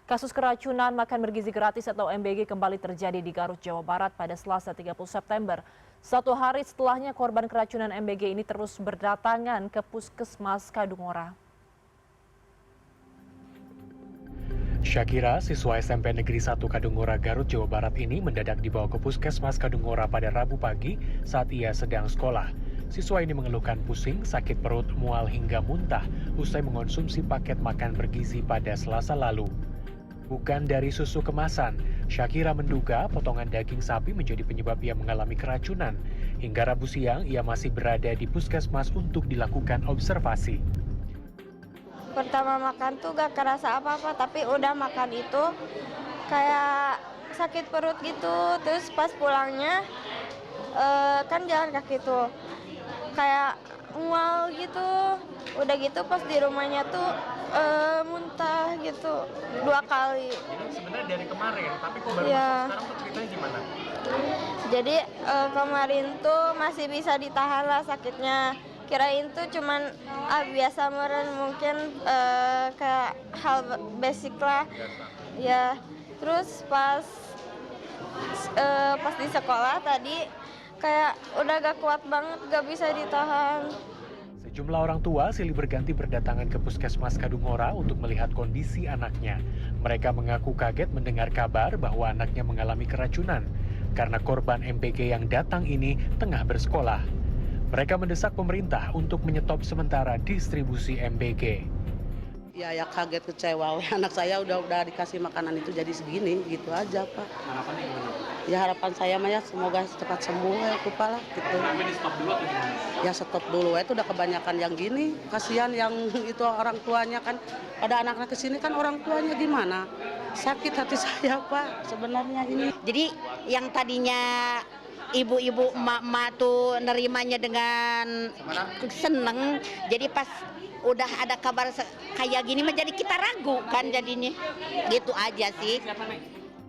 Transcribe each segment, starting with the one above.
Kasus keracunan makan bergizi gratis atau MBG kembali terjadi di Garut, Jawa Barat pada Selasa 30 September. Satu hari setelahnya korban keracunan MBG ini terus berdatangan ke Puskesmas Kadungora. Syakira, siswa SMP Negeri 1 Kadungora, Garut, Jawa Barat ini mendadak dibawa ke Puskesmas Kadungora pada Rabu pagi saat ia sedang sekolah. Siswa ini mengeluhkan pusing, sakit perut, mual hingga muntah usai mengonsumsi paket makan bergizi pada Selasa lalu. Bukan dari susu kemasan, Syakira menduga potongan daging sapi menjadi penyebab ia mengalami keracunan. Hingga Rabu siang, ia masih berada di puskesmas untuk dilakukan observasi. Pertama makan tuh gak kerasa apa-apa, tapi udah makan itu kayak sakit perut gitu. Terus pas pulangnya kan jalan kaki tuh kayak mual gitu. Udah gitu pas di rumahnya tuh muntah gitu 2 kali. Ini sebenarnya dari kemarin, tapi kok baru Ya. masuk sekarang tuh ceritanya gimana? Jadi kemarin tuh masih bisa ditahan lah sakitnya. Kirain tuh cuman biasa meren, mungkin kayak hal basic lah. Ya, terus pas di sekolah tadi kayak udah gak kuat banget, gak bisa ditahan. Sejumlah orang tua silih berganti berdatangan ke Puskesmas Kadungora untuk melihat kondisi anaknya. Mereka mengaku kaget mendengar kabar bahwa anaknya mengalami keracunan karena korban MBG yang datang ini tengah bersekolah. Mereka mendesak pemerintah untuk menyetop sementara distribusi MBG. Ya kaget, kecewa. Anak saya udah dikasih makanan itu jadi segini, gitu aja Pak. Harapannya gimana? Ya harapan saya mah ya semoga cepat sembuh ya kepala gitu. Tapi di stop dulu atau gimana? Ya stop dulu, itu udah kebanyakan yang gini. Kasihan yang itu orang tuanya kan, pada anak-anak kesini kan orang tuanya gimana? Sakit hati saya Pak sebenarnya ini. Jadi yang tadinya ibu-ibu emak-emak tuh nerimanya dengan seneng, jadi pas udah ada kabar kayak gini menjadi kita ragu kan jadinya. Gitu aja sih.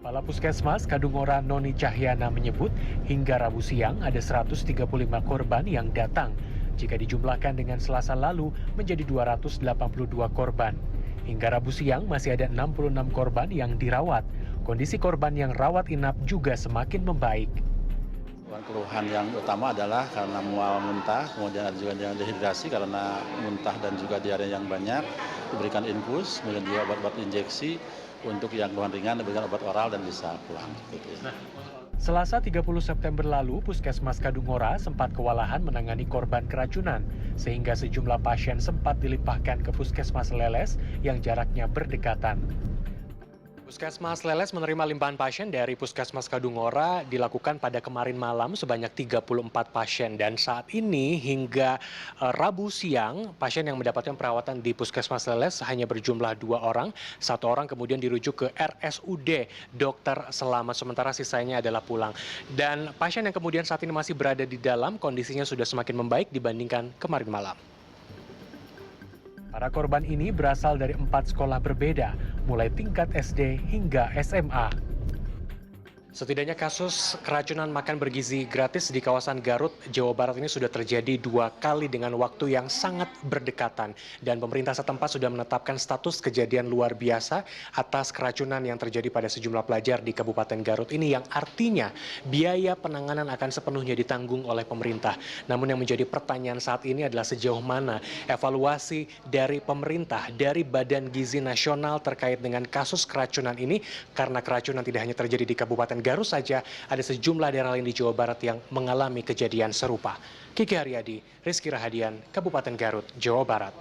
Kepala Puskesmas Kadungora Noni Cahyana menyebut hingga Rabu siang ada 135 korban yang datang. Jika dijumlahkan dengan Selasa lalu menjadi 282 korban. Hingga Rabu siang masih ada 66 korban yang dirawat. Kondisi korban yang rawat inap juga semakin membaik. Keluhan yang utama adalah karena mual muntah, kemudian ada juga yang dehidrasi karena muntah dan juga diare yang banyak, diberikan infus, kemudian dia obat-obat injeksi, untuk yang keluhan ringan diberikan obat oral dan bisa pulang. Selasa 30 September lalu, Puskesmas Kadungora sempat kewalahan menangani korban keracunan, sehingga sejumlah pasien sempat dilimpahkan ke Puskesmas Leles yang jaraknya berdekatan. Puskesmas Leles menerima limpahan pasien dari Puskesmas Kadungora dilakukan pada kemarin malam sebanyak 34 pasien. Dan saat ini hingga Rabu siang, pasien yang mendapatkan perawatan di Puskesmas Leles hanya berjumlah 2 orang. 1 orang kemudian dirujuk ke RSUD Dr. Selamat, sementara sisanya adalah pulang. Dan pasien yang kemudian saat ini masih berada di dalam, kondisinya sudah semakin membaik dibandingkan kemarin malam. Para korban ini berasal dari 4 sekolah berbeda, mulai tingkat SD hingga SMA. Setidaknya kasus keracunan makan bergizi gratis di kawasan Garut, Jawa Barat ini sudah terjadi 2 kali dengan waktu yang sangat berdekatan. Dan pemerintah setempat sudah menetapkan status kejadian luar biasa atas keracunan yang terjadi pada sejumlah pelajar di Kabupaten Garut ini, yang artinya biaya penanganan akan sepenuhnya ditanggung oleh pemerintah. Namun yang menjadi pertanyaan saat ini adalah sejauh mana evaluasi dari pemerintah, dari Badan Gizi Nasional terkait dengan kasus keracunan ini, karena keracunan tidak hanya terjadi di Kabupaten Garut saja, ada sejumlah daerah lain di Jawa Barat yang mengalami kejadian serupa. Kiki Haryadi, Rizky Rahadian, Kabupaten Garut, Jawa Barat.